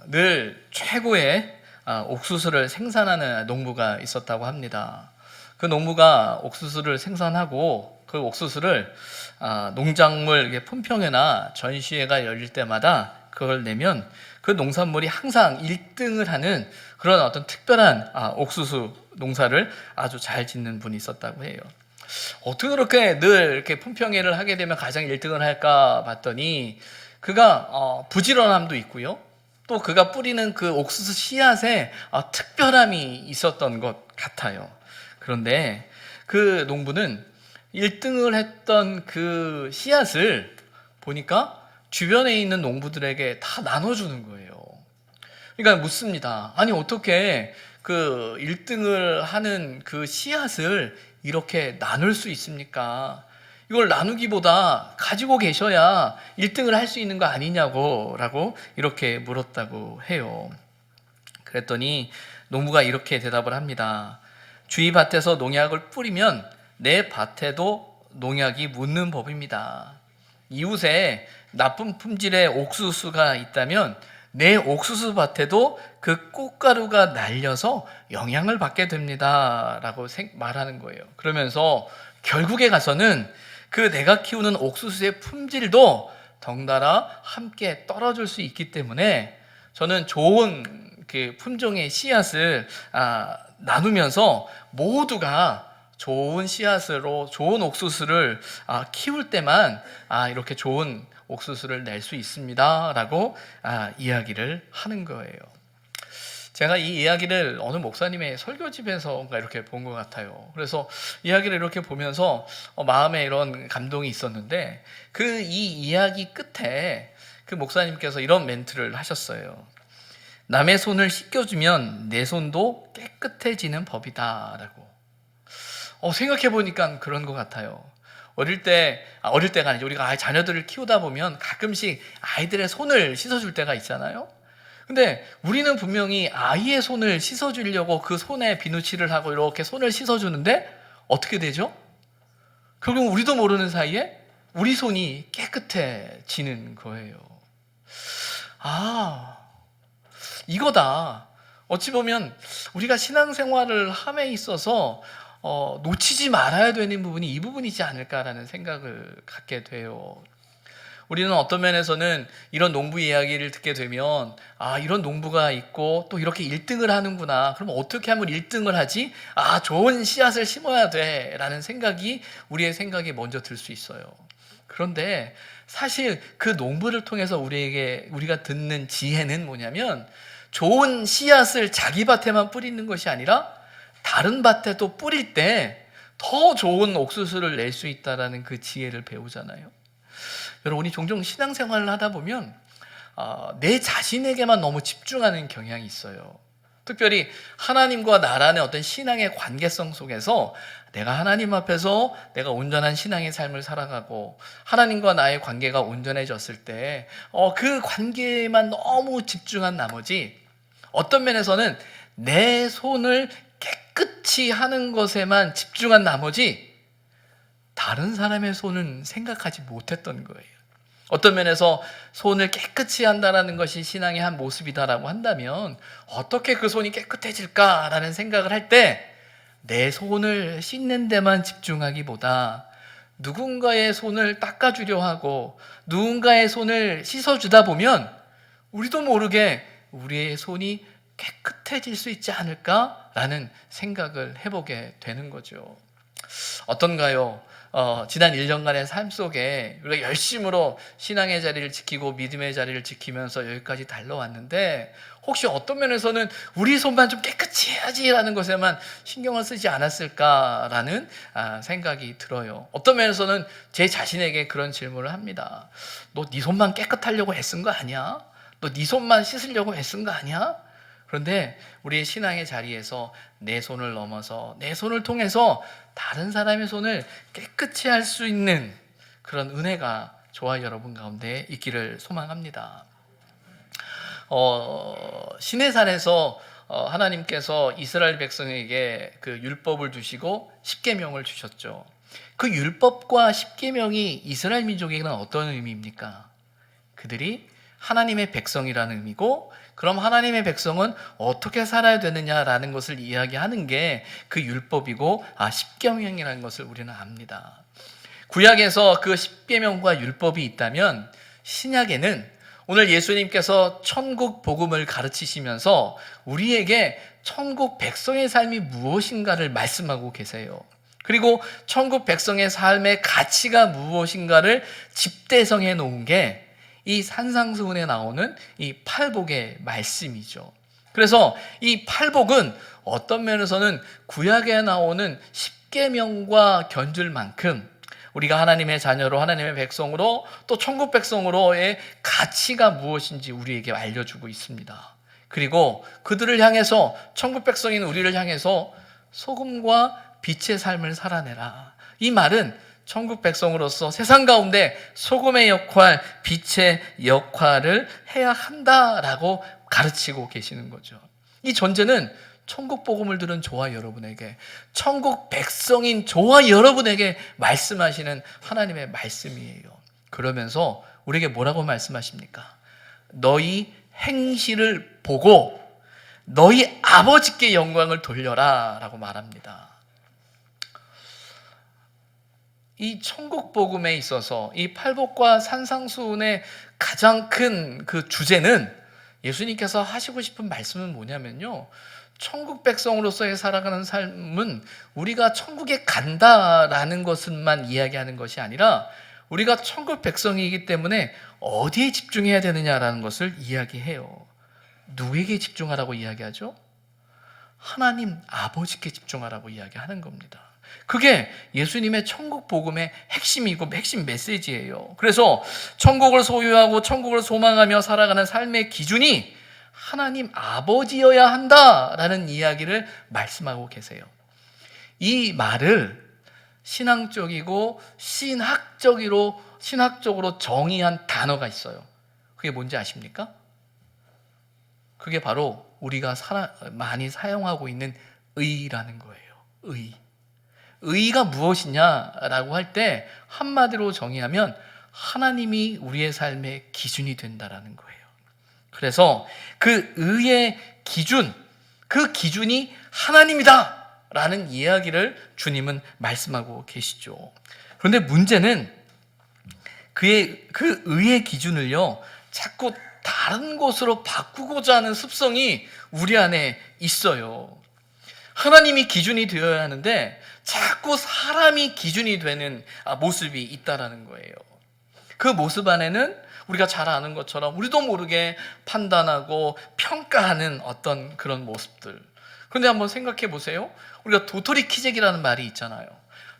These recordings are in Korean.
늘 최고의 옥수수를 생산하는 농부가 있었다고 합니다. 그 농부가 옥수수를 생산하고 그 옥수수를 농작물 품평회나 전시회가 열릴 때마다 그걸 내면 그 농산물이 항상 1등을 하는 그런 어떤 특별한 옥수수 농사를 아주 잘 짓는 분이 있었다고 해요. 어떻게 그렇게 늘 이렇게 품평회를 하게 되면 가장 1등을 할까 봤더니 그가 부지런함도 있고요. 또 그가 뿌리는 그 옥수수 씨앗에 특별함이 있었던 것 같아요. 그런데 그 농부는 1등을 했던 그 씨앗을 보니까 주변에 있는 농부들에게 다 나눠주는 거예요. 그러니까 묻습니다. 아니, 어떻게 그 1등을 하는 그 씨앗을 이렇게 나눌 수 있습니까? 이걸 나누기보다 가지고 계셔야 1등을 할 수 있는 거 아니냐고 라고 이렇게 물었다고 해요. 그랬더니 농부가 이렇게 대답을 합니다. 주위 밭에서 농약을 뿌리면 내 밭에도 농약이 묻는 법입니다. 이웃에 나쁜 품질의 옥수수가 있다면 내 옥수수 밭에도 그 꽃가루가 날려서 영향을 받게 됩니다 라고 말하는 거예요. 그러면서 결국에 가서는 그 내가 키우는 옥수수의 품질도 덩달아 함께 떨어질 수 있기 때문에 저는 좋은 그 품종의 씨앗을 나누면서 모두가 좋은 씨앗으로 좋은 옥수수를 키울 때만 이렇게 좋은 옥수수를 낼 수 있습니다 라고 이야기를 하는 거예요. 제가 이 이야기를 어느 목사님의 설교집에서 이렇게 본 것 같아요. 그래서 이야기를 이렇게 보면서 마음에 이런 감동이 있었는데 그 이 이야기 끝에 그 목사님께서 이런 멘트를 하셨어요. 남의 손을 씻겨주면 내 손도 깨끗해지는 법이다 라고. 생각해 보니까 그런 것 같아요. 어릴 때가 아니죠. 우리가 자녀들을 키우다 보면 가끔씩 아이들의 손을 씻어줄 때가 있잖아요. 근데 우리는 분명히 아이의 손을 씻어주려고 그 손에 비누칠을 하고 이렇게 손을 씻어주는데 어떻게 되죠? 결국 우리도 모르는 사이에 우리 손이 깨끗해지는 거예요. 이거다. 어찌 보면 우리가 신앙생활을 함에 있어서 놓치지 말아야 되는 부분이 이 부분이지 않을까라는 생각을 갖게 돼요. 우리는 어떤 면에서는 이런 농부 이야기를 듣게 되면 이런 농부가 있고 또 이렇게 1등을 하는구나. 그럼 어떻게 하면 1등을 하지? 좋은 씨앗을 심어야 돼 라는 생각이 우리의 생각에 먼저 들 수 있어요. 그런데 사실 그 농부를 통해서 우리가 듣는 지혜는 뭐냐면 좋은 씨앗을 자기 밭에만 뿌리는 것이 아니라 다른 밭에도 뿌릴 때 더 좋은 옥수수를 낼 수 있다는 그 지혜를 배우잖아요. 여러분, 우리 종종 신앙생활을 하다 보면 내 자신에게만 너무 집중하는 경향이 있어요. 특별히 하나님과 나라는 어떤 신앙의 관계성 속에서 내가 하나님 앞에서 내가 온전한 신앙의 삶을 살아가고 하나님과 나의 관계가 온전해졌을 때 그 관계에만 너무 집중한 나머지 어떤 면에서는 내 손을 깨끗이 하는 것에만 집중한 나머지 다른 사람의 손은 생각하지 못했던 거예요. 어떤 면에서 손을 깨끗이 한다는 것이 신앙의 한 모습이다라고 한다면 어떻게 그 손이 깨끗해질까라는 생각을 할 때 내 손을 씻는 데만 집중하기보다 누군가의 손을 닦아주려 하고 누군가의 손을 씻어주다 보면 우리도 모르게 우리의 손이 깨끗해질 수 있지 않을까라는 생각을 해보게 되는 거죠. 어떤가요? 지난 1년간의 삶 속에 우리가 열심으로 신앙의 자리를 지키고 믿음의 자리를 지키면서 여기까지 달려왔는데 혹시 어떤 면에서는 우리 손만 좀 깨끗이 해야지라는 것에만 신경을 쓰지 않았을까라는 생각이 들어요. 어떤 면에서는 제 자신에게 그런 질문을 합니다. 너 네 손만 깨끗하려고 애쓴 거 아니야? 너 네 손만 씻으려고 애쓴 거 아니야? 그런데 우리의 신앙의 자리에서 내 손을 넘어서 내 손을 통해서 다른 사람의 손을 깨끗이 할 수 있는 그런 은혜가 저와 여러분 가운데 있기를 소망합니다. 시내산에서 하나님께서 이스라엘 백성에게 그 율법을 주시고 십계명을 주셨죠. 그 율법과 십계명이 이스라엘 민족에게는 어떤 의미입니까? 그들이 하나님의 백성이라는 의미고, 그럼 하나님의 백성은 어떻게 살아야 되느냐라는 것을 이야기하는 게 그 율법이고, 십계명이라는 것을 우리는 압니다. 구약에서 그 십계명과 율법이 있다면 신약에는 오늘 예수님께서 천국 복음을 가르치시면서 우리에게 천국 백성의 삶이 무엇인가를 말씀하고 계세요. 그리고 천국 백성의 삶의 가치가 무엇인가를 집대성해 놓은 게 이 산상수훈에 나오는 이 팔복의 말씀이죠. 그래서 이 팔복은 어떤 면에서는 구약에 나오는 십계명과 견줄 만큼 우리가 하나님의 자녀로, 하나님의 백성으로, 또 천국 백성으로의 가치가 무엇인지 우리에게 알려주고 있습니다. 그리고 그들을 향해서, 천국 백성인 우리를 향해서 소금과 빛의 삶을 살아내라. 이 말은 천국 백성으로서 세상 가운데 소금의 역할, 빛의 역할을 해야 한다라고 가르치고 계시는 거죠. 이 전제는 천국 복음을 들은 저와 여러분에게, 천국 백성인 저와 여러분에게 말씀하시는 하나님의 말씀이에요. 그러면서 우리에게 뭐라고 말씀하십니까? 너희 행실을 보고 너희 아버지께 영광을 돌려라 라고 말합니다. 이 천국 복음에 있어서 이 팔복과 산상수훈의 가장 큰 그 주제는, 예수님께서 하시고 싶은 말씀은 뭐냐면요, 천국 백성으로서의 살아가는 삶은 우리가 천국에 간다라는 것만 이야기하는 것이 아니라 우리가 천국 백성이기 때문에 어디에 집중해야 되느냐라는 것을 이야기해요. 누구에게 집중하라고 이야기하죠? 하나님 아버지께 집중하라고 이야기하는 겁니다. 그게 예수님의 천국 복음의 핵심이고 핵심 메시지예요. 그래서 천국을 소유하고 천국을 소망하며 살아가는 삶의 기준이 하나님 아버지여야 한다라는 이야기를 말씀하고 계세요. 이 말을 신앙적이고 신학적으로 정의한 단어가 있어요. 그게 뭔지 아십니까? 그게 바로 우리가 많이 사용하고 있는 의라는 거예요. 의가 무엇이냐라고 할 때 한마디로 정의하면 하나님이 우리의 삶의 기준이 된다라는 거예요. 그래서 그 의의 기준, 그 기준이 하나님이다 라는 이야기를 주님은 말씀하고 계시죠. 그런데 문제는 그 의의 기준을요, 자꾸 다른 것으로 바꾸고자 하는 습성이 우리 안에 있어요. 하나님이 기준이 되어야 하는데 자꾸 사람이 기준이 되는 모습이 있다라는 거예요. 그 모습 안에는 우리가 잘 아는 것처럼 우리도 모르게 판단하고 평가하는 어떤 그런 모습들. 그런데 한번 생각해 보세요. 우리가 도토리 키재기라는 말이 있잖아요.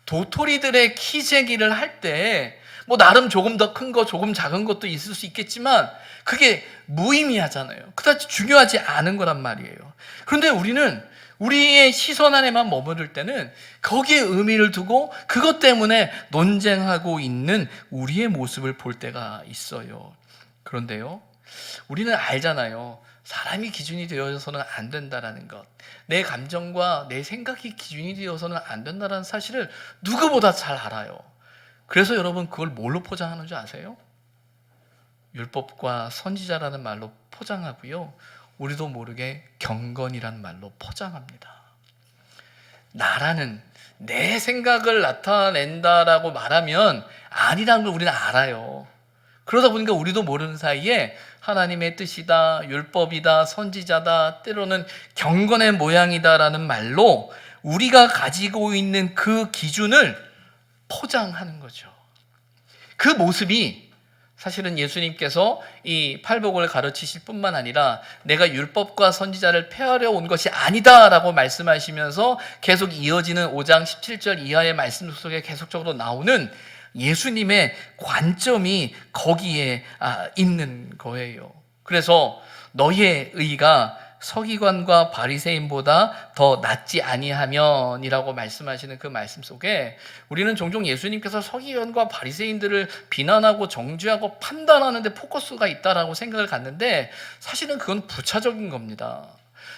도토리들의 키재기를 할 때 뭐 나름 조금 더 큰 거, 조금 작은 것도 있을 수 있겠지만 그게 무의미하잖아요. 그다지 중요하지 않은 거란 말이에요. 그런데 우리는 우리의 시선 안에만 머무를 때는 거기에 의미를 두고 그것 때문에 논쟁하고 있는 우리의 모습을 볼 때가 있어요. 그런데요, 우리는 알잖아요. 사람이 기준이 되어서는 안 된다라는 것, 내 감정과 내 생각이 기준이 되어서는 안 된다는 사실을 누구보다 잘 알아요. 그래서 여러분, 그걸 뭘로 포장하는 줄 아세요? 율법과 선지자라는 말로 포장하고요, 우리도 모르게 경건이란 말로 포장합니다. 나라는 내 생각을 나타낸다라고 말하면 아니라는 걸 우리는 알아요. 그러다 보니까 우리도 모르는 사이에 하나님의 뜻이다, 율법이다, 선지자다, 때로는 경건의 모양이다라는 말로 우리가 가지고 있는 그 기준을 포장하는 거죠. 그 모습이 사실은 예수님께서 이 팔복을 가르치실 뿐만 아니라 내가 율법과 선지자를 폐하려 온 것이 아니다라고 말씀하시면서 계속 이어지는 5장 17절 이하의 말씀 속에 계속적으로 나오는 예수님의 관점이 거기에 있는 거예요. 그래서 너희의 의가 서기관과 바리새인보다 더 낫지 아니하면이라고 말씀하시는 그 말씀 속에 우리는 종종 예수님께서 서기관과 바리새인들을 비난하고 정죄하고 판단하는 데 포커스가 있다라고 생각을 갖는데 사실은 그건 부차적인 겁니다.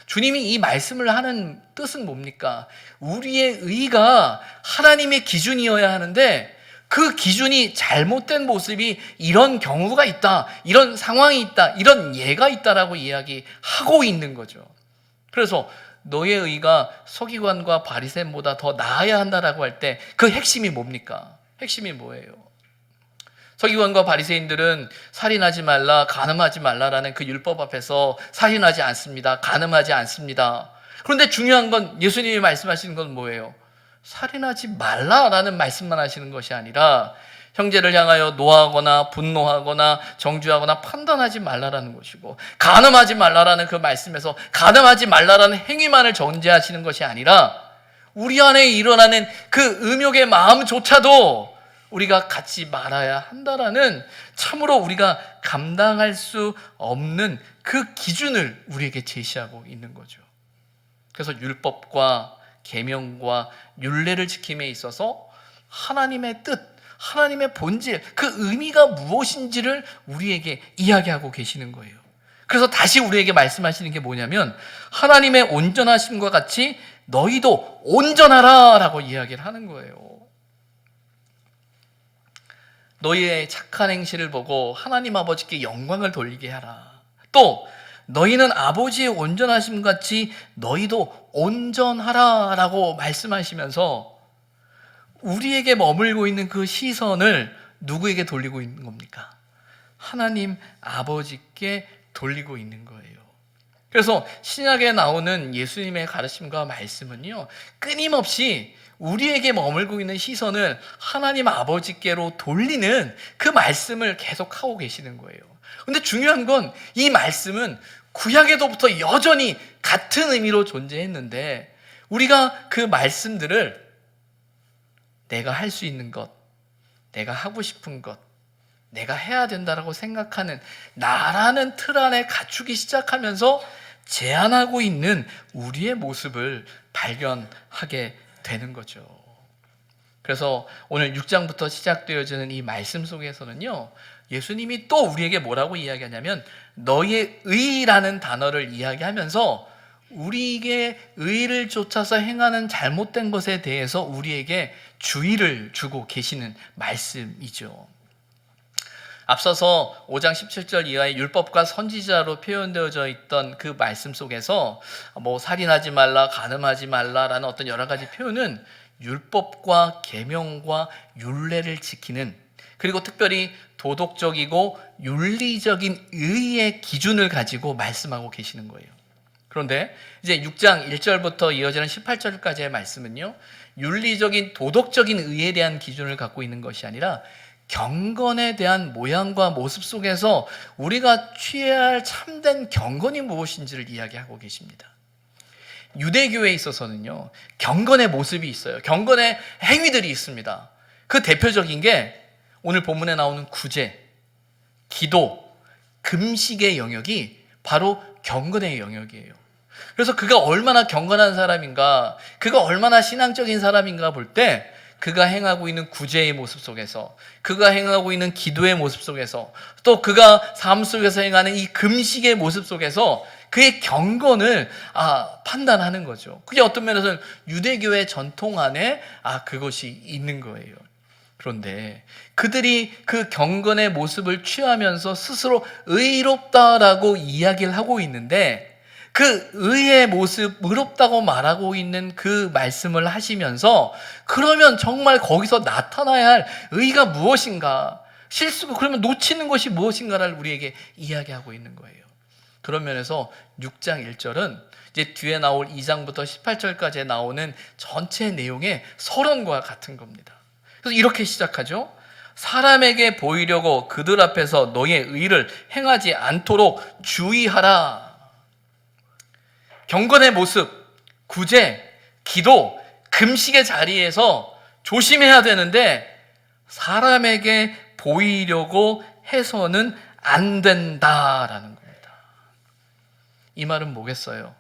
주님이 이 말씀을 하는 뜻은 뭡니까? 우리의 의가 하나님의 기준이어야 하는데 그 기준이 잘못된 모습이 이런 경우가 있다, 이런 상황이 있다, 이런 예가 있다라고 이야기하고 있는 거죠. 그래서 너의 의가 서기관과 바리새인보다 더 나아야 한다라고 할 때 그 핵심이 뭡니까? 핵심이 뭐예요? 서기관과 바리새인들은 살인하지 말라, 간음하지 말라라는 그 율법 앞에서 살인하지 않습니다. 간음하지 않습니다. 그런데 중요한 건 예수님이 말씀하시는 건 뭐예요? 살인하지 말라라는 말씀만 하시는 것이 아니라 형제를 향하여 노하거나 분노하거나 정죄하거나 판단하지 말라라는 것이고, 간음하지 말라라는 그 말씀에서 간음하지 말라라는 행위만을 전제하시는 것이 아니라 우리 안에 일어나는 그 음욕의 마음조차도 우리가 갖지 말아야 한다라는, 참으로 우리가 감당할 수 없는 그 기준을 우리에게 제시하고 있는 거죠. 그래서 율법과 계명과 율례를 지킴에 있어서 하나님의 뜻, 하나님의 본질, 그 의미가 무엇인지를 우리에게 이야기하고 계시는 거예요. 그래서 다시 우리에게 말씀하시는 게 뭐냐면, 하나님의 온전하심과 같이 너희도 온전하라 라고 이야기를 하는 거예요. 너희의 착한 행실을 보고 하나님 아버지께 영광을 돌리게 하라. 또 너희는 아버지의 온전하심 같이 너희도 온전하라 라고 말씀하시면서 우리에게 머물고 있는 그 시선을 누구에게 돌리고 있는 겁니까? 하나님 아버지께 돌리고 있는 거예요. 그래서 신약에 나오는 예수님의 가르침과 말씀은요, 끊임없이 우리에게 머물고 있는 시선을 하나님 아버지께로 돌리는 그 말씀을 계속하고 계시는 거예요. 근데 중요한 건 이 말씀은 구약에도부터 여전히 같은 의미로 존재했는데, 우리가 그 말씀들을 내가 할 수 있는 것, 내가 하고 싶은 것, 내가 해야 된다라고 생각하는 나라는 틀 안에 갖추기 시작하면서 제한하고 있는 우리의 모습을 발견하게 되는 거죠. 그래서 오늘 6장부터 시작되어지는 이 말씀 속에서는요, 예수님이 또 우리에게 뭐라고 이야기하냐면 너의 의라는 단어를 이야기하면서 우리에게 의를 쫓아서 행하는 잘못된 것에 대해서 우리에게 주의를 주고 계시는 말씀이죠. 앞서서 5장 17절 이하의 율법과 선지자로 표현되어져 있던 그 말씀 속에서 살인하지 말라, 간음하지 말라라는 어떤 여러 가지 표현은 율법과 계명과 율례를 지키는, 그리고 특별히 도덕적이고 윤리적인 의의 기준을 가지고 말씀하고 계시는 거예요. 그런데 이제 6장 1절부터 이어지는 18절까지의 말씀은요, 윤리적인 도덕적인 의에 대한 기준을 갖고 있는 것이 아니라 경건에 대한 모양과 모습 속에서 우리가 취해야 할 참된 경건이 무엇인지를 이야기하고 계십니다. 유대교에 있어서는요, 경건의 모습이 있어요. 경건의 행위들이 있습니다. 그 대표적인 게 오늘 본문에 나오는 구제, 기도, 금식의 영역이 바로 경건의 영역이에요. 그래서 그가 얼마나 경건한 사람인가, 그가 얼마나 신앙적인 사람인가 볼 때 그가 행하고 있는 구제의 모습 속에서, 그가 행하고 있는 기도의 모습 속에서, 또 그가 삶 속에서 행하는 이 금식의 모습 속에서 그의 경건을 판단하는 거죠. 그게 어떤 면에서는 유대교의 전통 안에 그것이 있는 거예요. 그런데 그들이 그 경건의 모습을 취하면서 스스로 의롭다라고 이야기를 하고 있는데, 그 의의 모습, 의롭다고 말하고 있는 그 말씀을 하시면서 그러면 정말 거기서 나타나야 할 의가 무엇인가, 실수가 그러면 놓치는 것이 무엇인가를 우리에게 이야기하고 있는 거예요. 그런 면에서 6장 1절은 이제 뒤에 나올 2장부터 18절까지 나오는 전체 내용의 서론과 같은 겁니다. 그래서 이렇게 시작하죠. 사람에게 보이려고 그들 앞에서 너의 의를 행하지 않도록 주의하라. 경건의 모습, 구제, 기도, 금식의 자리에서 조심해야 되는데 사람에게 보이려고 해서는 안 된다라는 겁니다. 이 말은 뭐겠어요?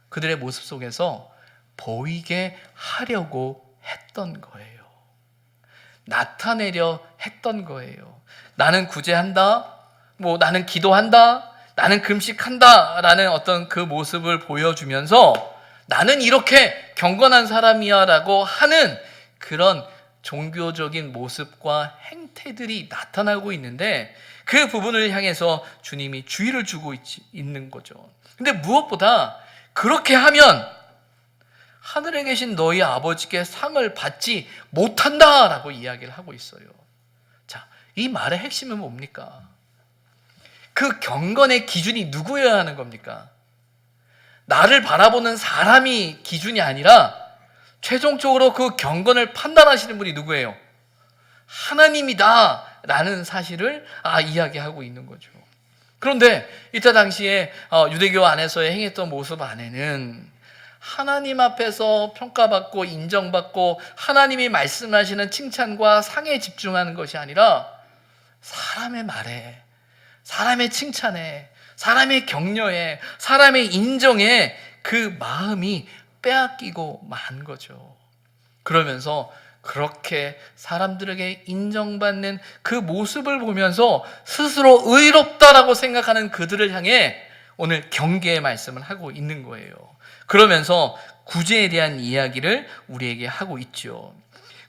그들의 모습 속에서 보이게 하려고 했던 거예요. 나타내려 했던 거예요. 나는 구제한다, 나는 기도한다, 나는 금식한다 라는 어떤 그 모습을 보여주면서 나는 이렇게 경건한 사람이야 라고 하는 그런 종교적인 모습과 행태들이 나타나고 있는데 그 부분을 향해서 주님이 주의를 주고 있는 거죠. 근데 무엇보다 그렇게 하면 하늘에 계신 너희 아버지께 상을 받지 못한다라고 이야기를 하고 있어요. 자, 이 말의 핵심은 뭡니까? 그 경건의 기준이 누구여야 하는 겁니까? 나를 바라보는 사람이 기준이 아니라 최종적으로 그 경건을 판단하시는 분이 누구예요? 하나님이다 라는 사실을 이야기하고 있는 거죠. 그런데 이때 당시에 유대교 안에서의 행했던 모습 안에는 하나님 앞에서 평가받고 인정받고 하나님이 말씀하시는 칭찬과 상에 집중하는 것이 아니라 사람의 말에, 사람의 칭찬에, 사람의 격려에, 사람의 인정에 그 마음이 빼앗기고 만 거죠. 그러면서 그렇게 사람들에게 인정받는 그 모습을 보면서 스스로 의롭다라고 생각하는 그들을 향해 오늘 경계의 말씀을 하고 있는 거예요. 그러면서 구제에 대한 이야기를 우리에게 하고 있죠.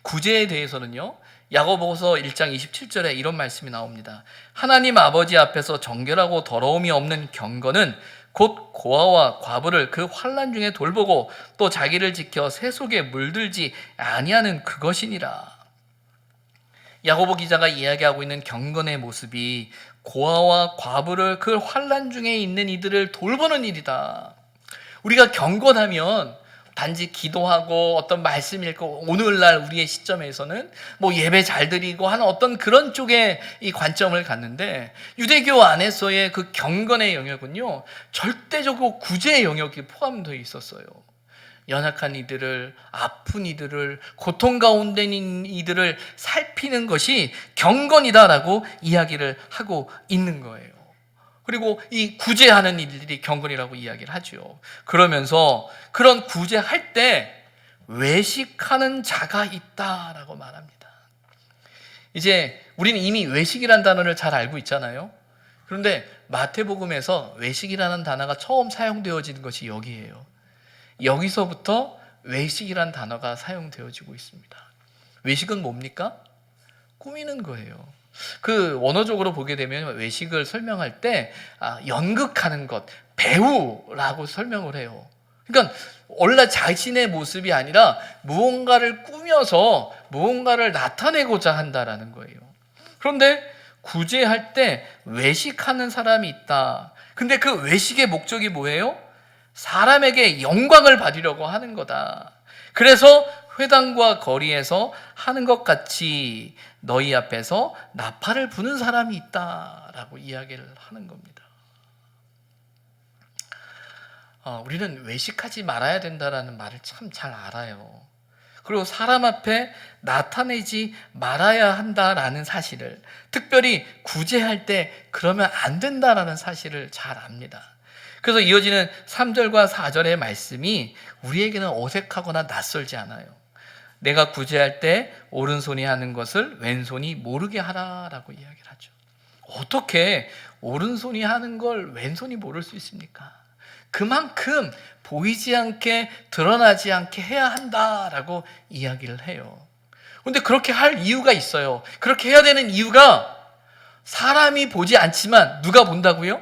구제에 대해서는요, 야고보서 1장 27절에 이런 말씀이 나옵니다. 하나님 아버지 앞에서 정결하고 더러움이 없는 경건은 곧 고아와 과부를 그 환난 중에 돌보고 또 자기를 지켜 새 속에 물들지 아니하는 그것이니라. 야고보 기자가 이야기하고 있는 경건의 모습이 고아와 과부를 그 환난 중에 있는 이들을 돌보는 일이다. 우리가 경건하면 단지 기도하고 어떤 말씀 읽고 오늘날 우리의 시점에서는 예배 잘 드리고 하는 어떤 그런 쪽에 이 관점을 갖는데, 유대교 안에서의 그 경건의 영역은요, 절대적으로 구제의 영역이 포함되어 있었어요. 연약한 이들을, 아픈 이들을, 고통 가운데 있는 이들을 살피는 것이 경건이다라고 이야기를 하고 있는 거예요. 그리고 이 구제하는 일들이 경건이라고 이야기를 하죠. 그러면서 그런 구제할 때 외식하는 자가 있다라고 말합니다. 이제 우리는 이미 외식이라는 단어를 잘 알고 있잖아요. 그런데 마태복음에서 외식이라는 단어가 처음 사용되어지는 것이 여기예요. 여기서부터 외식이라는 단어가 사용되어지고 있습니다. 외식은 뭡니까? 꾸미는 거예요. 그 원어적으로 보게 되면 외식을 설명할 때 연극하는 것, 배우라고 설명을 해요. 그러니까 원래 자신의 모습이 아니라 무언가를 꾸며서 무언가를 나타내고자 한다라는 거예요. 그런데 구제할 때 외식하는 사람이 있다. 근데 그 외식의 목적이 뭐예요? 사람에게 영광을 받으려고 하는 거다. 그래서 회당과 거리에서 하는 것 같이 너희 앞에서 나팔을 부는 사람이 있다라고 이야기를 하는 겁니다. 우리는 외식하지 말아야 된다라는 말을 참 잘 알아요. 그리고 사람 앞에 나타내지 말아야 한다라는 사실을, 특별히 구제할 때 그러면 안 된다라는 사실을 잘 압니다. 그래서 이어지는 3절과 4절의 말씀이 우리에게는 어색하거나 낯설지 않아요. 내가 구제할 때 오른손이 하는 것을 왼손이 모르게 하라라고 이야기를 하죠. 어떻게 오른손이 하는 걸 왼손이 모를 수 있습니까? 그만큼 보이지 않게 드러나지 않게 해야 한다라고 이야기를 해요. 그런데 그렇게 할 이유가 있어요. 그렇게 해야 되는 이유가 사람이 보지 않지만 누가 본다고요?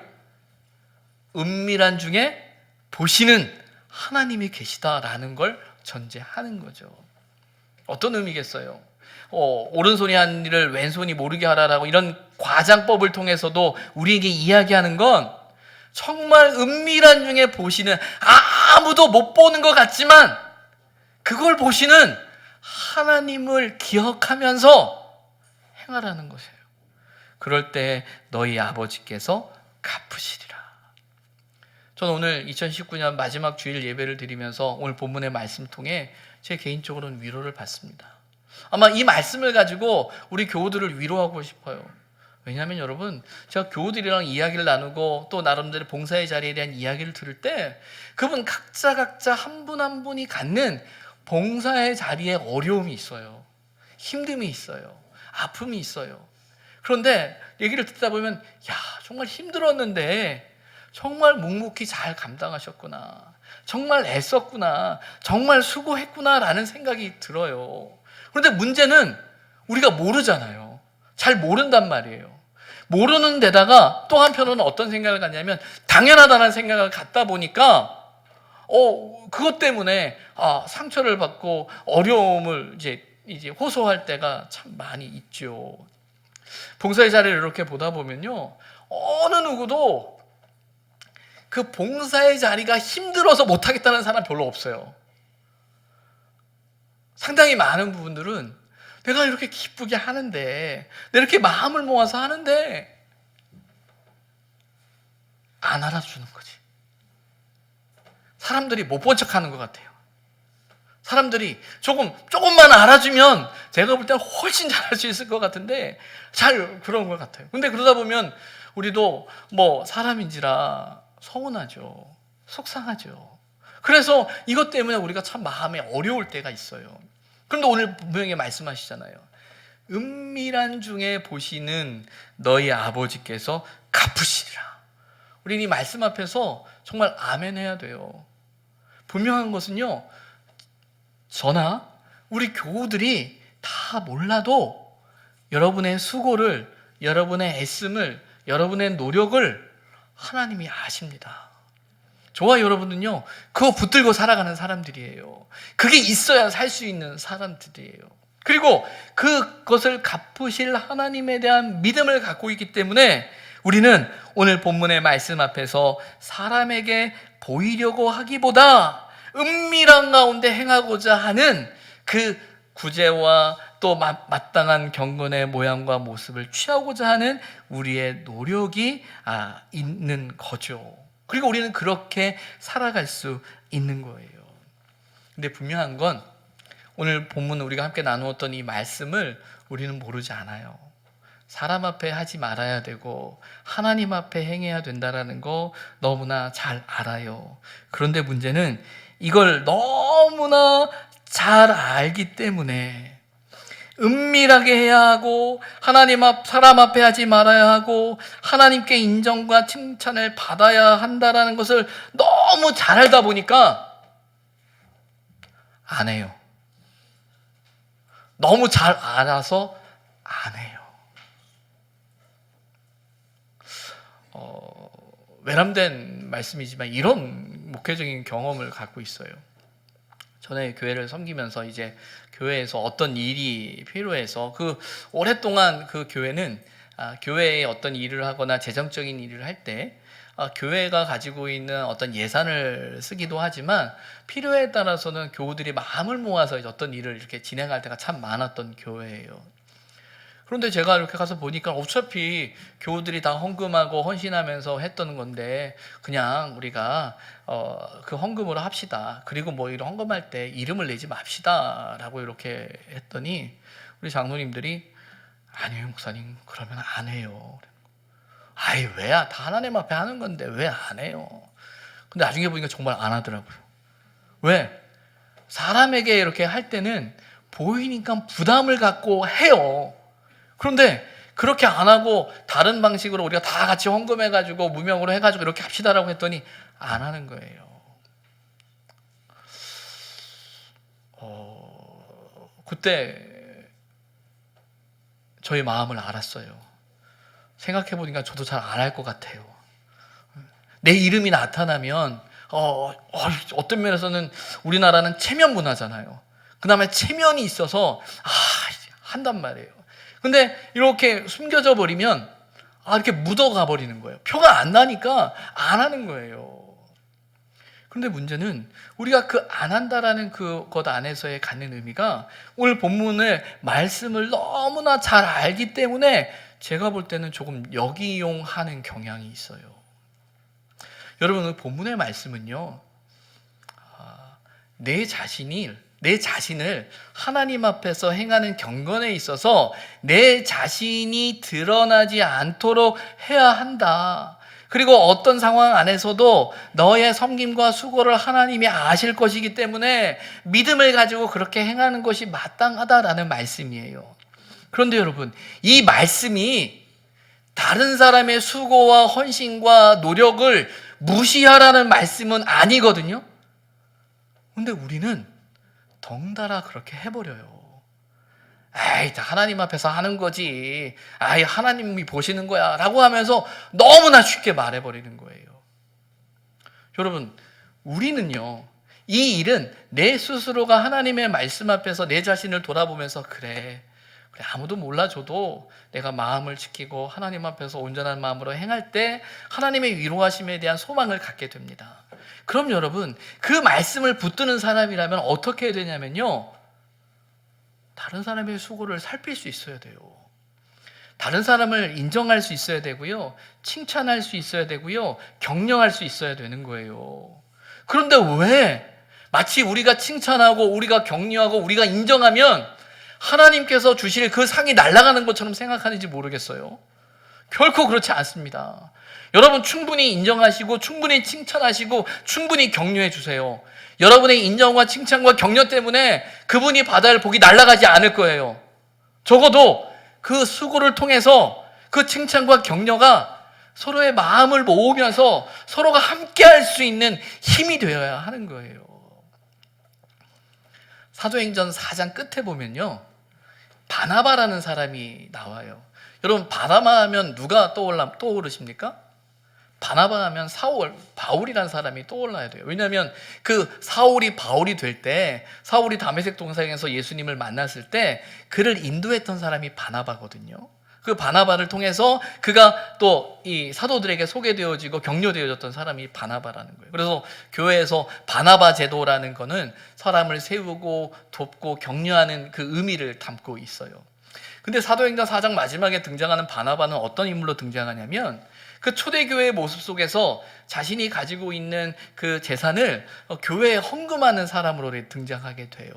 은밀한 중에 보시는 하나님이 계시다라는 걸 전제하는 거죠. 어떤 의미겠어요? 오른손이 하는 일을 왼손이 모르게 하라라고 이런 과장법을 통해서도 우리에게 이야기하는 건 정말 은밀한 중에 보시는, 아무도 못 보는 것 같지만 그걸 보시는 하나님을 기억하면서 행하라는 것이에요. 그럴 때 너희 아버지께서 갚으시리라. 저는 오늘 2019년 마지막 주일 예배를 드리면서 오늘 본문의 말씀을 통해 제 개인적으로는 위로를 받습니다. 아마 이 말씀을 가지고 우리 교우들을 위로하고 싶어요. 왜냐하면 여러분, 제가 교우들이랑 이야기를 나누고 또 나름대로 봉사의 자리에 대한 이야기를 들을 때 그분 각자 한 분 한 분이 갖는 봉사의 자리에 어려움이 있어요. 힘듦이 있어요. 아픔이 있어요. 그런데 얘기를 듣다 보면 정말 힘들었는데 정말 묵묵히 잘 감당하셨구나. 정말 애썼구나. 정말 수고했구나라는 생각이 들어요. 그런데 문제는 우리가 모르잖아요. 잘 모른단 말이에요. 모르는 데다가 또 한편으로는 어떤 생각을 갖냐면 당연하다는 생각을 갖다 보니까 그것 때문에 상처를 받고 어려움을 이제 호소할 때가 참 많이 있죠. 봉사의 자리를 이렇게 보다 보면요, 어느 누구도 그 봉사의 자리가 힘들어서 못하겠다는 사람 별로 없어요. 상당히 많은 부분들은 내가 이렇게 기쁘게 하는데, 내가 이렇게 마음을 모아서 하는데 안 알아주는 거지. 사람들이 못 본 척하는 것 같아요. 사람들이 조금만 알아주면 제가 볼 때는 훨씬 잘할 수 있을 것 같은데 잘 그런 것 같아요. 근데 그러다 보면 우리도 뭐 사람인지라 서운하죠. 속상하죠. 그래서 이것 때문에 우리가 참 마음에 어려울 때가 있어요. 그런데 오늘 분명히 말씀하시잖아요. 은밀한 중에 보시는 너희 아버지께서 갚으시리라. 우리는 이 말씀 앞에서 정말 아멘 해야 돼요. 분명한 것은요, 저나 우리 교우들이 다 몰라도 여러분의 수고를, 여러분의 애씀을, 여러분의 노력을 하나님이 아십니다. 저와 여러분은요, 그거 붙들고 살아가는 사람들이에요. 그게 있어야 살 수 있는 사람들이에요. 그리고 그것을 갚으실 하나님에 대한 믿음을 갖고 있기 때문에 우리는 오늘 본문의 말씀 앞에서 사람에게 보이려고 하기보다 은밀한 가운데 행하고자 하는 그 구제와 또 마땅한 경건의 모양과 모습을 취하고자 하는 우리의 노력이 있는 거죠. 그리고 우리는 그렇게 살아갈 수 있는 거예요. 근데 분명한 건 오늘 본문 우리가 함께 나누었던 이 말씀을 우리는 모르지 않아요. 사람 앞에 하지 말아야 되고 하나님 앞에 행해야 된다는 거 너무나 잘 알아요. 그런데 문제는 이걸 너무나 잘 알기 때문에 은밀하게 해야 하고 사람 앞에 하지 말아야 하고 하나님께 인정과 칭찬을 받아야 한다는 것을 너무 잘 알다 보니까 안 해요. 너무 잘 알아서 안 해요. 외람된 말씀이지만 이런 목회적인 경험을 갖고 있어요. 전에 교회를 섬기면서 이제 교회에서 어떤 일이 필요해서 오랫동안 그 교회는 교회에 어떤 일을 하거나 재정적인 일을 할 때 교회가 가지고 있는 어떤 예산을 쓰기도 하지만 필요에 따라서는 교우들이 마음을 모아서 어떤 일을 이렇게 진행할 때가 참 많았던 교회예요. 그런데 제가 이렇게 가서 보니까 어차피 교우들이 다 헌금하고 헌신하면서 했던 건데 그냥 우리가 그 헌금으로 합시다. 그리고 뭐 이런 헌금할 때 이름을 내지 맙시다 라고 이렇게 했더니 우리 장로님들이 아니에요 목사님, 그러면 안 해요. 아이 왜야, 다 하나님 앞에 하는 건데 왜 안 해요. 근데 나중에 보니까 정말 안 하더라고요. 왜? 사람에게 이렇게 할 때는 보이니까 부담을 갖고 해요. 그런데 그렇게 안 하고 다른 방식으로 우리가 다 같이 헌금해가지고 무명으로 해가지고 이렇게 합시다라고 했더니 안 하는 거예요. 그때 저의 마음을 알았어요. 생각해보니까 저도 잘 안 할 것 같아요. 내 이름이 나타나면 어떤 면에서는 우리나라는 체면 문화잖아요. 그 다음에 체면이 있어서 한단 말이에요. 근데 이렇게 숨겨져 버리면 이렇게 묻어가 버리는 거예요. 표가 안 나니까 안 하는 거예요. 그런데 문제는 우리가 그 안 한다라는 그것 안에서의 갖는 의미가 오늘 본문의 말씀을 너무나 잘 알기 때문에 제가 볼 때는 조금 역이용하는 경향이 있어요. 여러분, 본문의 말씀은요, 내 자신을 하나님 앞에서 행하는 경건에 있어서 내 자신이 드러나지 않도록 해야 한다. 그리고 어떤 상황 안에서도 너의 섬김과 수고를 하나님이 아실 것이기 때문에 믿음을 가지고 그렇게 행하는 것이 마땅하다라는 말씀이에요. 그런데 여러분, 이 말씀이 다른 사람의 수고와 헌신과 노력을 무시하라는 말씀은 아니거든요. 근데 우리는 덩달아 그렇게 해버려요. 아이, 다 하나님 앞에서 하는 거지. 아이, 하나님이 보시는 거야. 라고 하면서 너무나 쉽게 말해버리는 거예요. 여러분, 우리는요, 이 일은 내 스스로가 하나님의 말씀 앞에서 내 자신을 돌아보면서 그래, 아무도 몰라줘도 내가 마음을 지키고 하나님 앞에서 온전한 마음으로 행할 때 하나님의 위로하심에 대한 소망을 갖게 됩니다. 그럼 여러분, 그 말씀을 붙드는 사람이라면 어떻게 해야 되냐면요, 다른 사람의 수고를 살필 수 있어야 돼요. 다른 사람을 인정할 수 있어야 되고요, 칭찬할 수 있어야 되고요, 격려할 수 있어야 되는 거예요. 그런데 왜 마치 우리가 칭찬하고 우리가 격려하고 우리가 인정하면 하나님께서 주실 그 상이 날아가는 것처럼 생각하는지 모르겠어요. 결코 그렇지 않습니다. 여러분, 충분히 인정하시고 충분히 칭찬하시고 충분히 격려해 주세요. 여러분의 인정과 칭찬과 격려 때문에 그분이 받아야 할 복이 날아가지 않을 거예요. 적어도 그 수고를 통해서 그 칭찬과 격려가 서로의 마음을 모으면서 서로가 함께 할 수 있는 힘이 되어야 하는 거예요. 사도행전 4장 끝에 보면요, 바나바라는 사람이 나와요. 여러분, 바나바 하면 누가 떠오르십니까? 바나바 하면 바울이라는 사람이 떠올라야 돼요. 왜냐하면 그 사울이 바울이 될 때, 사울이 다메섹 동상에서 예수님을 만났을 때 그를 인도했던 사람이 바나바거든요. 그 바나바를 통해서 그가 또 이 사도들에게 소개되어지고 격려되어졌던 사람이 바나바라는 거예요. 그래서 교회에서 바나바 제도라는 거는 사람을 세우고 돕고 격려하는 그 의미를 담고 있어요. 근데 사도행전 4장 마지막에 등장하는 바나바는 어떤 인물로 등장하냐면, 그 초대교회의 모습 속에서 자신이 가지고 있는 그 재산을 교회에 헌금하는 사람으로 등장하게 돼요.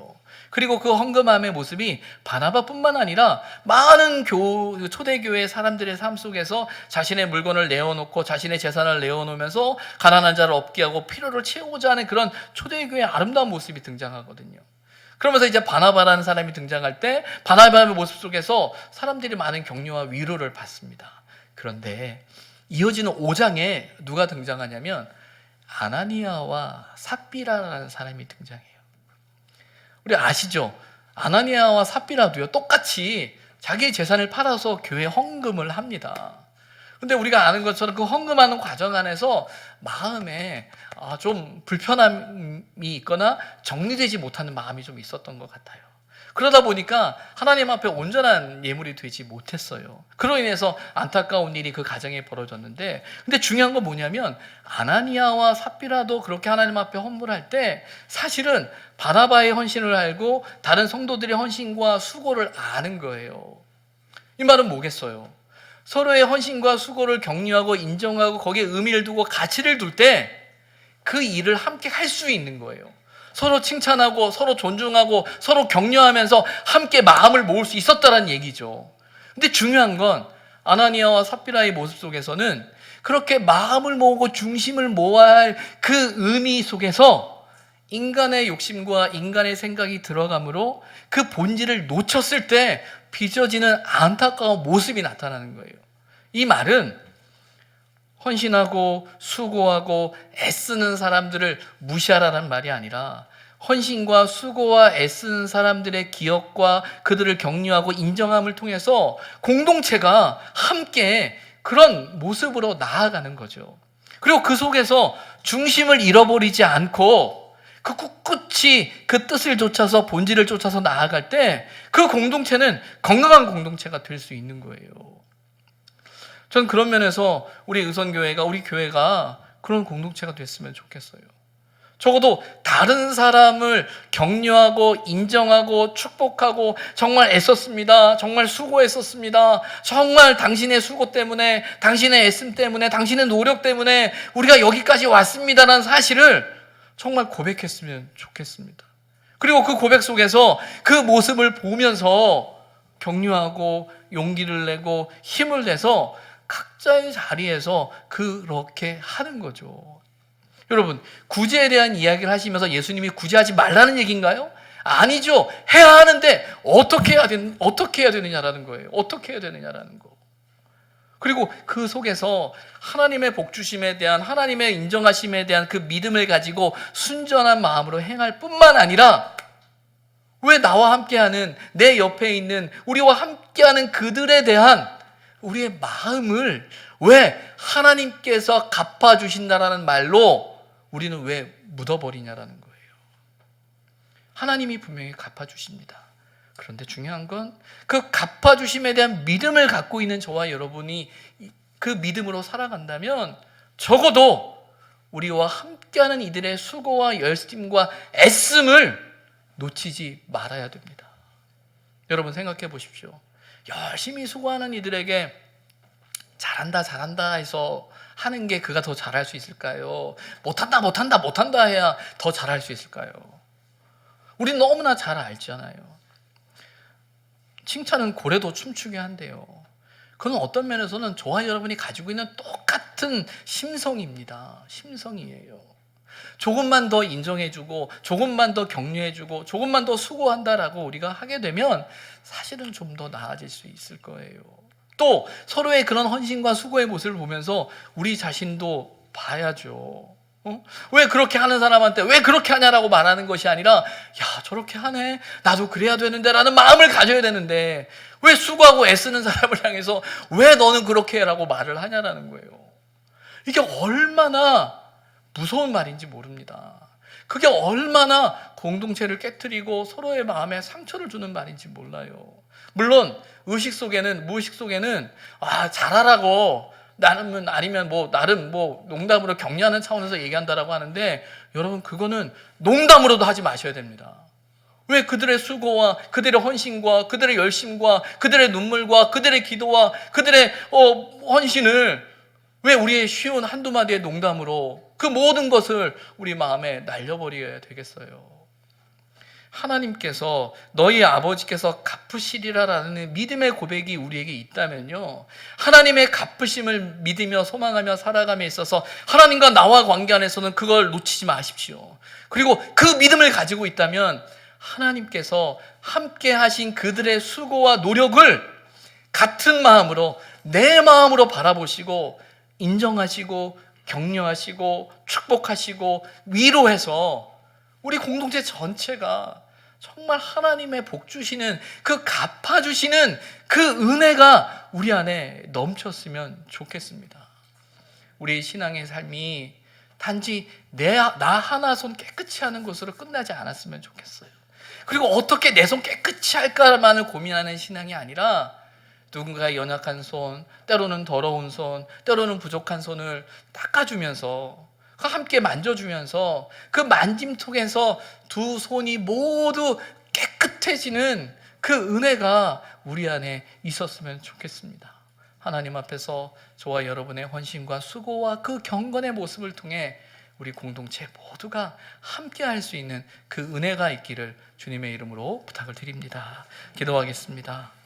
그리고 그 헌금함의 모습이 바나바뿐만 아니라 많은 초대교회 사람들의 삶 속에서 자신의 물건을 내어놓고 자신의 재산을 내어놓으면서 가난한 자를 없게 하고 필요를 채우고자 하는 그런 초대교회의 아름다운 모습이 등장하거든요. 그러면서 이제 바나바라는 사람이 등장할 때 바나바의 모습 속에서 사람들이 많은 격려와 위로를 받습니다. 그런데 이어지는 5장에 누가 등장하냐면 아나니아와 삽비라라는 사람이 등장해요. 우리 아시죠? 아나니아와 삽비라도요, 똑같이 자기의 재산을 팔아서 교회에 헌금을 합니다. 근데 우리가 아는 것처럼 그 헌금하는 과정 안에서 마음에 좀 불편함이 있거나 정리되지 못하는 마음이 좀 있었던 것 같아요. 그러다 보니까 하나님 앞에 온전한 예물이 되지 못했어요. 그로 인해서 안타까운 일이 그 가정에 벌어졌는데, 근데 중요한 건 뭐냐면 아나니아와 삽비라도 그렇게 하나님 앞에 헌물할 때 사실은 바나바의 헌신을 알고 다른 성도들의 헌신과 수고를 아는 거예요. 이 말은 뭐겠어요? 서로의 헌신과 수고를 격려하고 인정하고 거기에 의미를 두고 가치를 둘 때 그 일을 함께 할 수 있는 거예요. 서로 칭찬하고 서로 존중하고 서로 격려하면서 함께 마음을 모을 수 있었다는 얘기죠. 근데 중요한 건 아나니아와 삽비라의 모습 속에서는 그렇게 마음을 모으고 중심을 모아야 할 그 의미 속에서 인간의 욕심과 인간의 생각이 들어가므로 그 본질을 놓쳤을 때 빚어지는 안타까운 모습이 나타나는 거예요. 이 말은 헌신하고 수고하고 애쓰는 사람들을 무시하라는 말이 아니라 헌신과 수고와 애쓰는 사람들의 기억과 그들을 격려하고 인정함을 통해서 공동체가 함께 그런 모습으로 나아가는 거죠. 그리고 그 속에서 중심을 잃어버리지 않고 그 꿋꿋이 그 뜻을 쫓아서 본질을 쫓아서 나아갈 때 그 공동체는 건강한 공동체가 될 수 있는 거예요. 전 그런 면에서 우리 의선교회가, 우리 교회가 그런 공동체가 됐으면 좋겠어요. 적어도 다른 사람을 격려하고 인정하고 축복하고 정말 애썼습니다, 정말 수고했었습니다, 정말 당신의 수고 때문에, 당신의 애씀 때문에, 당신의 노력 때문에 우리가 여기까지 왔습니다라는 사실을 정말 고백했으면 좋겠습니다. 그리고 그 고백 속에서 그 모습을 보면서 격려하고 용기를 내고 힘을 내서 각자의 자리에서 그렇게 하는 거죠. 여러분, 구제에 대한 이야기를 하시면서 예수님이 구제하지 말라는 얘기인가요? 아니죠. 해야 하는데 어떻게 해야 되느냐라는 거예요. 어떻게 해야 되느냐라는 거. 그리고 그 속에서 하나님의 복주심에 대한, 하나님의 인정하심에 대한 그 믿음을 가지고 순전한 마음으로 행할 뿐만 아니라 왜 나와 함께하는, 내 옆에 있는 우리와 함께하는 그들에 대한 우리의 마음을 왜 하나님께서 갚아주신다라는 말로 우리는 왜 묻어버리냐라는 거예요. 하나님이 분명히 갚아주십니다. 그런데 중요한 건 그 갚아주심에 대한 믿음을 갖고 있는 저와 여러분이 그 믿음으로 살아간다면 적어도 우리와 함께하는 이들의 수고와 열심과 애씀을 놓치지 말아야 됩니다. 여러분 생각해 보십시오. 열심히 수고하는 이들에게 잘한다 잘한다 해서 하는 게 그가 더 잘할 수 있을까요? 못한다 못한다 못한다 해야 더 잘할 수 있을까요? 우린 너무나 잘 알잖아요. 칭찬은 고래도 춤추게 한대요. 그건 어떤 면에서는 저와 여러분이 가지고 있는 똑같은 심성입니다. 심성이에요. 조금만 더 인정해주고 조금만 더 격려해주고 조금만 더 수고한다라고 우리가 하게 되면 사실은 좀 더 나아질 수 있을 거예요. 또 서로의 그런 헌신과 수고의 모습을 보면서 우리 자신도 봐야죠. 왜 그렇게 하는 사람한테 왜 그렇게 하냐라고 말하는 것이 아니라 야 저렇게 하네 나도 그래야 되는데 라는 마음을 가져야 되는데 왜 수고하고 애쓰는 사람을 향해서 왜 너는 그렇게 해라고 말을 하냐라는 거예요. 이게 얼마나 무서운 말인지 모릅니다. 그게 얼마나 공동체를 깨트리고 서로의 마음에 상처를 주는 말인지 몰라요. 물론 무의식 속에는 잘하라고 나는 아니면 나름 농담으로 격려하는 차원에서 얘기한다라고 하는데 여러분 그거는 농담으로도 하지 마셔야 됩니다. 왜 그들의 수고와 그들의 헌신과 그들의 열심과 그들의 눈물과 그들의 기도와 그들의 헌신을 왜 우리의 쉬운 한두 마디의 농담으로 그 모든 것을 우리 마음에 날려버려야 되겠어요? 하나님께서 너희 아버지께서 갚으시리라라는 믿음의 고백이 우리에게 있다면요, 하나님의 갚으심을 믿으며 소망하며 살아감에 있어서 하나님과 나와 관계 안에서는 그걸 놓치지 마십시오. 그리고 그 믿음을 가지고 있다면 하나님께서 함께 하신 그들의 수고와 노력을 같은 마음으로 내 마음으로 바라보시고 인정하시고 격려하시고 축복하시고 위로해서 우리 공동체 전체가 정말 하나님의 복 주시는 그 갚아주시는 그 은혜가 우리 안에 넘쳤으면 좋겠습니다. 우리 신앙의 삶이 단지 나 하나 손 깨끗이 하는 것으로 끝나지 않았으면 좋겠어요. 그리고 어떻게 내 손 깨끗이 할까만을 고민하는 신앙이 아니라 누군가의 연약한 손, 때로는 더러운 손, 때로는 부족한 손을 닦아주면서 함께 만져주면서 그 만짐 속에서 두 손이 모두 깨끗해지는 그 은혜가 우리 안에 있었으면 좋겠습니다. 하나님 앞에서 저와 여러분의 헌신과 수고와 그 경건의 모습을 통해 우리 공동체 모두가 함께 할 수 있는 그 은혜가 있기를 주님의 이름으로 부탁을 드립니다. 기도하겠습니다.